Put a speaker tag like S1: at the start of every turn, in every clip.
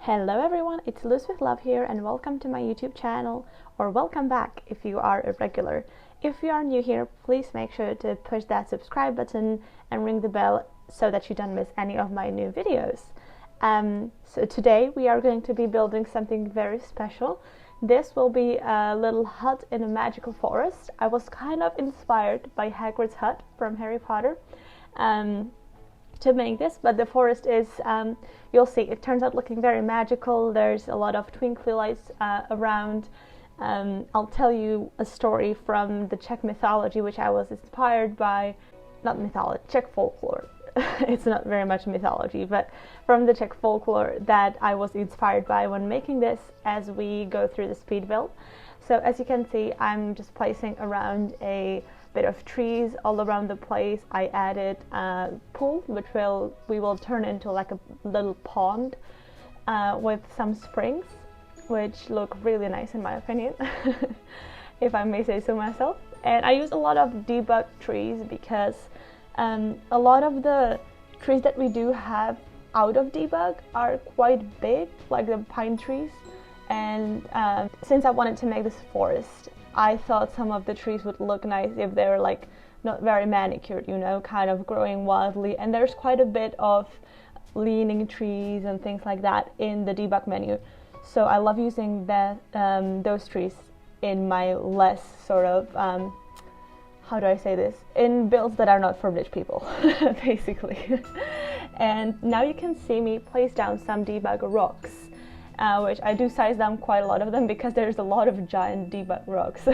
S1: Hello everyone, it's Luz with Love here and welcome to my YouTube channel, or welcome back if you are a regular. If you are new here, please make sure to push that subscribe button and ring the bell so that you don't miss any of my new videos. So today we are going to be building something very special. This will be a little hut in a magical forest. I was kind of inspired by Hagrid's hut from Harry Potter. To make this, but the forest is, you'll see, it turns out looking very magical. There's a lot of twinkly lights around. I'll tell you a story from the Czech mythology, which I was inspired by, not mythology, Czech folklore. It's not very much mythology, but from the Czech folklore that I was inspired by when making this as we go through the speed build. So as you can see, I'm just placing around a bit of trees all around the place. I added a pool, which we will turn into like a little pond with some springs, which look really nice in my opinion, if I may say so myself. And I use a lot of debug trees because a lot of the trees that we do have out of debug are quite big, like the pine trees. And since I wanted to make this forest, I thought some of the trees would look nice if they're like not very manicured, you know, kind of growing wildly. And there's quite a bit of leaning trees and things like that in the debug menu. So I love using those trees in my less sort of, how do I say this? In builds that are not for rich people, basically. And now you can see me place down some debug rocks. Which I do size down quite a lot of them because there's a lot of giant debug rocks.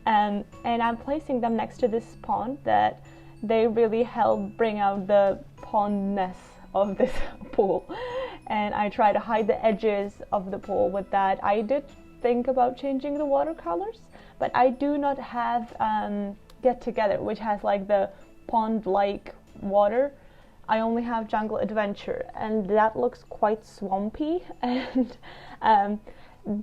S1: And I'm placing them next to this pond that they really help bring out the pondness of this pool. And I try to hide the edges of the pool with that. I did think about changing the watercolors, but I do not have Get Together, which has like the pond-like water. I only have Jungle Adventure, and that looks quite swampy, and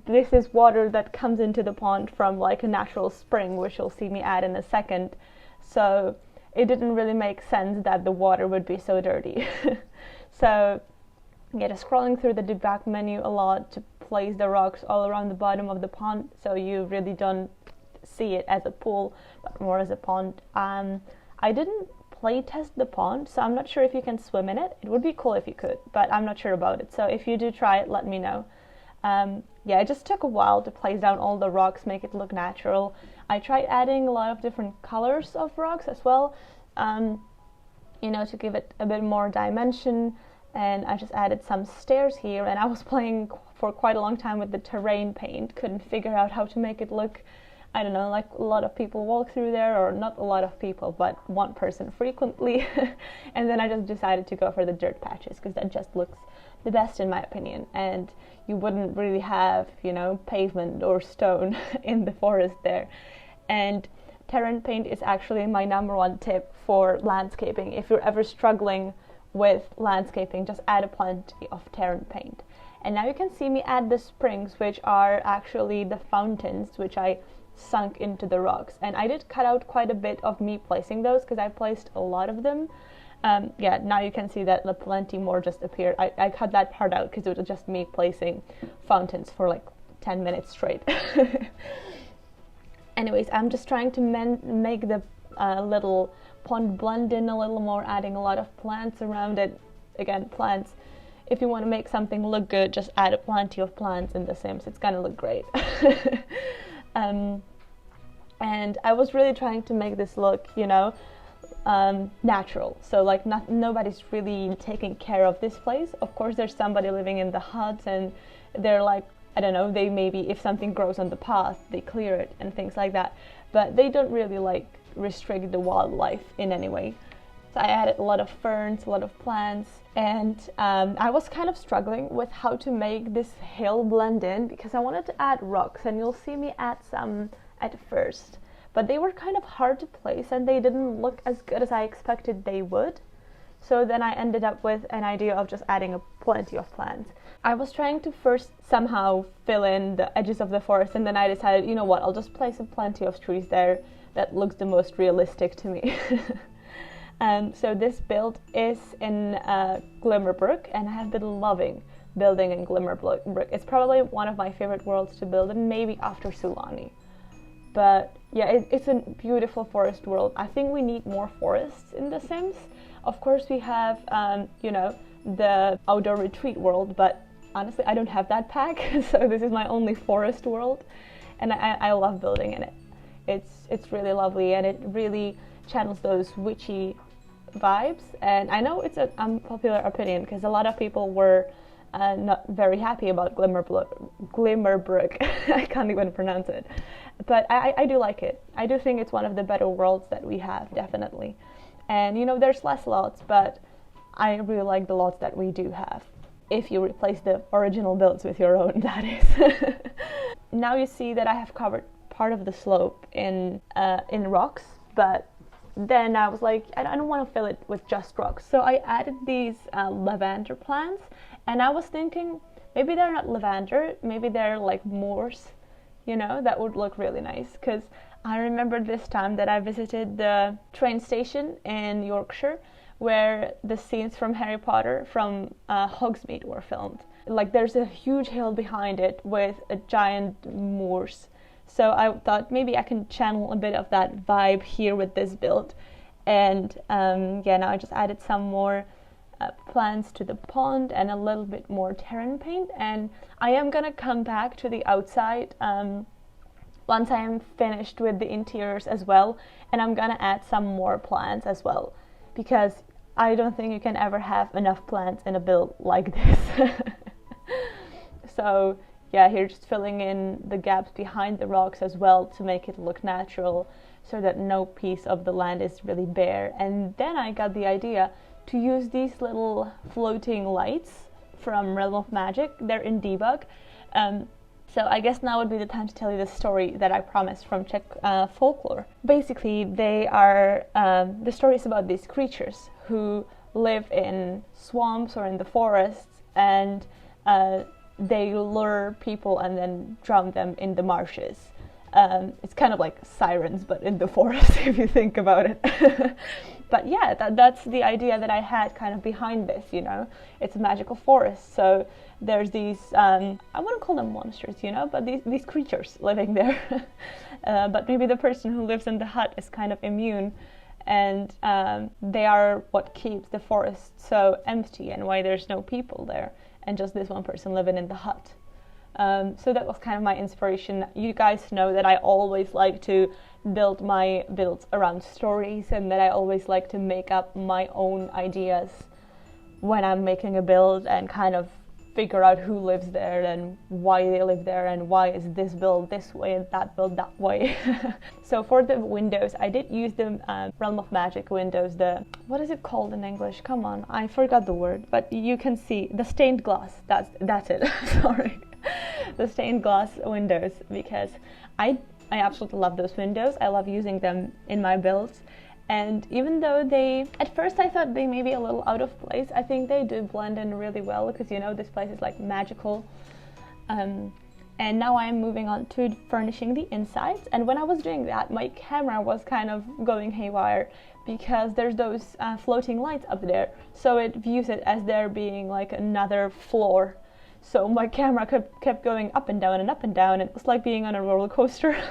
S1: this is water that comes into the pond from like a natural spring, which you'll see me add in a second. So it didn't really make sense that the water would be so dirty. So yeah, just scrolling through the debug menu a lot to place the rocks all around the bottom of the pond, so you really don't see it as a pool, but more as a pond. I didn't play test the pond, so I'm not sure if you can swim in it. It would be cool if you could, but I'm not sure about it. So if you do try it, let me know. Yeah, it just took a while to place down all the rocks, make it look natural. I tried adding a lot of different colors of rocks as well, you know, to give it a bit more dimension. And I just added some stairs here, and I was playing for quite a long time with the terrain paint. Couldn't figure out how to make it look, I don't know, like a lot of people walk through there, or not a lot of people, but one person frequently. And then I just decided to go for the dirt patches because that just looks the best in my opinion. And you wouldn't really have, you know, pavement or stone in the forest there. And terrain paint is actually my #1 tip for landscaping. If you're ever struggling with landscaping, just add plenty of terrain paint. And now you can see me add the springs, which are actually the fountains, which I sunk into the rocks. And I did cut out quite a bit of me placing those because I placed a lot of them. Yeah, now you can see that plenty more just appeared. I cut that part out because it was just me placing fountains for like 10 minutes straight. Anyways, I'm just trying to make the little pond blend in a little more, adding a lot of plants around it. Again, plants. If you want to make something look good, just add plenty of plants in The Sims. It's gonna look great. And I was really trying to make this look, you know, natural. So like nobody's really taking care of this place. Of course, there's somebody living in the hut, and they're like, I don't know, they maybe, if something grows on the path, they clear it and things like that. But they don't really like restrict the wildlife in any way. So I added a lot of ferns, a lot of plants, and I was kind of struggling with how to make this hill blend in because I wanted to add rocks, and you'll see me add some at first. But they were kind of hard to place, and they didn't look as good as I expected they would. So then I ended up with an idea of just adding plenty of plants. I was trying to first somehow fill in the edges of the forest, and then I decided, you know what, I'll just place plenty of trees there. That looks the most realistic to me. So this build is in Glimmerbrook, and I have been loving building in Glimmerbrick. It's probably one of my favorite worlds to build, and maybe after Sulani. But yeah, it's a beautiful forest world. I think we need more forests in The Sims. Of course, we have, you know, the outdoor retreat world, but honestly, I don't have that pack, so this is my only forest world, and I love building in it. It's really lovely, and it really channels those witchy vibes. And I know it's an unpopular opinion because a lot of people were not very happy about Glimmerbrick. I can't even pronounce it, but I do like it. I do think it's one of the better worlds that we have, definitely. And you know, there's less lots, but I really like the lots that we do have. If you replace the original builds with your own, that is. Now you see that I have covered part of the slope in rocks, but then I was like, I don't want to fill it with just rocks. So I added these lavender plants, and I was thinking maybe they're not lavender, maybe they're like moors, you know, that would look really nice. Because I remember this time that I visited the train station in Yorkshire where the scenes from Harry Potter from Hogsmeade were filmed. Like there's a huge hill behind it with a giant moors. So I thought maybe I can channel a bit of that vibe here with this build. And yeah, now I just added some more plants to the pond and a little bit more terrain paint. And I am gonna come back to the outside once I am finished with the interiors as well. And I'm gonna add some more plants as well, because I don't think you can ever have enough plants in a build like this. So yeah, here just filling in the gaps behind the rocks as well to make it look natural, so that no piece of the land is really bare. And then I got the idea to use these little floating lights from Realm of Magic. They're in debug. So I guess now would be the time to tell you the story that I promised from Czech folklore. Basically, they are the story is about these creatures who live in swamps or in the forests, and they lure people and then drown them in the marshes. It's kind of like sirens, but in the forest, if you think about it. But yeah, that's the idea that I had kind of behind this, you know. It's a magical forest, so there's these, I wouldn't call them monsters, you know, but these creatures living there. But maybe the person who lives in the hut is kind of immune, and they are what keeps the forest so empty and why there's no people there, and just this one person living in the hut. So that was kind of my inspiration. You guys know that I always like to build my builds around stories, and that I always like to make up my own ideas when I'm making a build and kind of figure out who lives there and why they live there and why is this build this way and that build that way. So for the windows, I did use the Realm of Magic windows, the, what is it called in English? Come on, I forgot the word, but you can see the stained glass, that's it. Sorry. The stained glass windows, because I absolutely love those windows. I love using them in my builds. And even though they, at first I thought they may be a little out of place, I think they do blend in really well, because you know, this place is like magical. And now I'm moving on to furnishing the insides. And when I was doing that, my camera was kind of going haywire, because there's those floating lights up there. So it views it as there being like another floor. So my camera kept going up and down and up and down. It was like being on a roller coaster.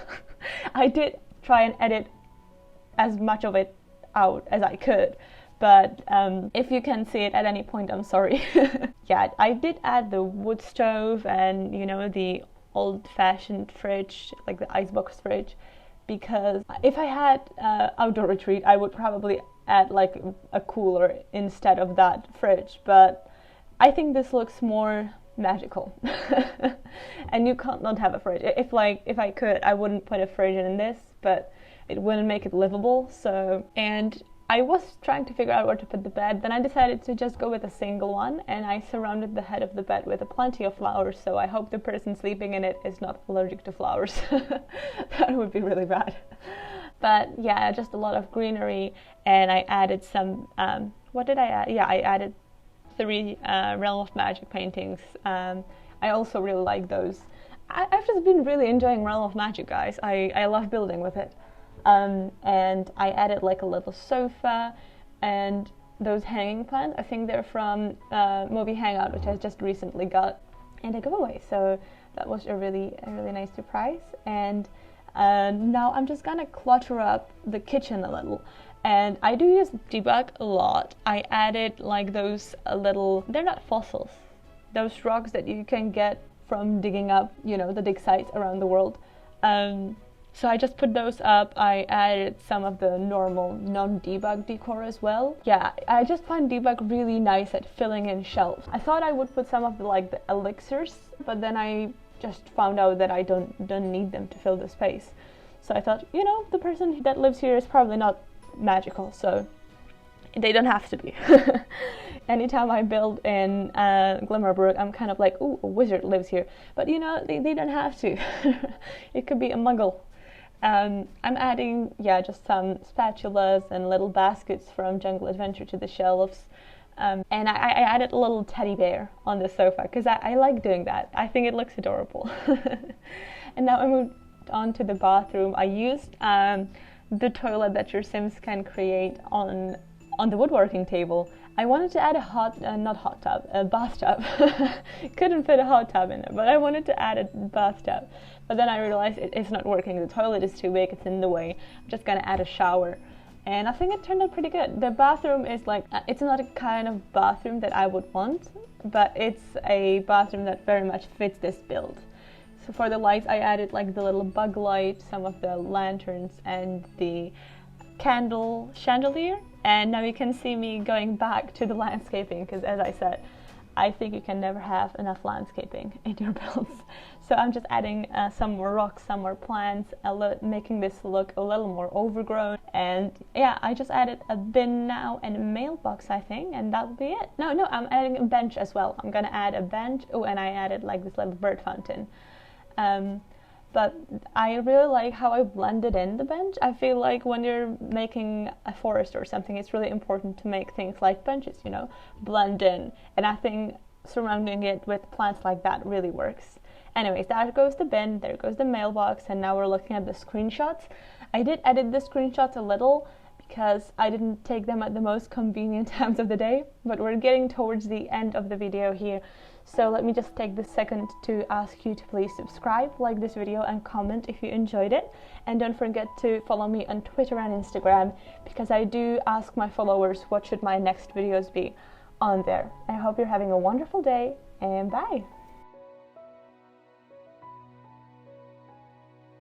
S1: I did try and edit as much of it out as I could, but if you can see it at any point, I'm sorry. Yeah, I did add the wood stove and, you know, the old-fashioned fridge, like the icebox fridge, because if I had outdoor retreat, I would probably add like a cooler instead of that fridge, but I think this looks more magical. And you can't not have a fridge. If I could, I wouldn't put a fridge in this, but it wouldn't make it livable. So, and I was trying to figure out where to put the bed. Then I decided to just go with a single one, and I surrounded the head of the bed with plenty of flowers, so I hope the person sleeping in it is not allergic to flowers. That would be really bad. But yeah, just a lot of greenery, and I added some, what did I add? Yeah, I added 3 Realm of Magic paintings. I also really like those. I've just been really enjoying Realm of Magic, guys. I love building with it. And I added like a little sofa, and those hanging plants. I think they're from Movie Hangout, which I just recently got and a giveaway. So that was a really nice surprise. And now I'm just gonna clutter up the kitchen a little. And I do use debug a lot. I added like those little, they're not fossils, those rocks that you can get from digging up, you know, the dig sites around the world. So I just put those up. I added some of the normal non-debug decor as well. Yeah, I just find debug really nice at filling in shelves. I thought I would put some of the elixirs, but then I just found out that I don't need them to fill the space. So I thought, you know, the person that lives here is probably not magical, so they don't have to be. Anytime I build in Glimmerbrook, I'm kind of like, ooh, a wizard lives here. But you know, they don't have to. It could be a muggle. I'm adding, just some spatulas and little baskets from Jungle Adventure to the shelves. And I added a little teddy bear on the sofa because I like doing that. I think it looks adorable. And now I moved on to the bathroom. I used the toilet that your Sims can create on the woodworking table. I wanted to add a bathtub. Couldn't fit a hot tub in it, but I wanted to add a bathtub. But then I realized it's not working. The toilet is too big, it's in the way. I'm just gonna add a shower. And I think it turned out pretty good. The bathroom is like, it's not a kind of bathroom that I would want, but it's a bathroom that very much fits this build. So for the lights, I added like the little bug light, some of the lanterns, and the candle chandelier. And now you can see me going back to the landscaping, because as I said, I think you can never have enough landscaping in your builds. So I'm just adding some more rocks, some more plants, making this look a little more overgrown. And yeah, I just added a bin now and a mailbox, I think, and that'll be it. No, I'm adding a bench as well. I'm gonna add a bench. Oh, and I added like this little bird fountain. But I really like how I blended in the bench. I feel like when you're making a forest or something, it's really important to make things like benches, you know, blend in. And I think surrounding it with plants like that really works. Anyways, there goes the bin, there goes the mailbox, and now we're looking at the screenshots. I did edit the screenshots a little because I didn't take them at the most convenient times of the day, but we're getting towards the end of the video here. So let me just take this second to ask you to please subscribe, like this video, and comment if you enjoyed it. And don't forget to follow me on Twitter and Instagram, because I do ask my followers what should my next videos be on there. I hope you're having a wonderful day, and bye!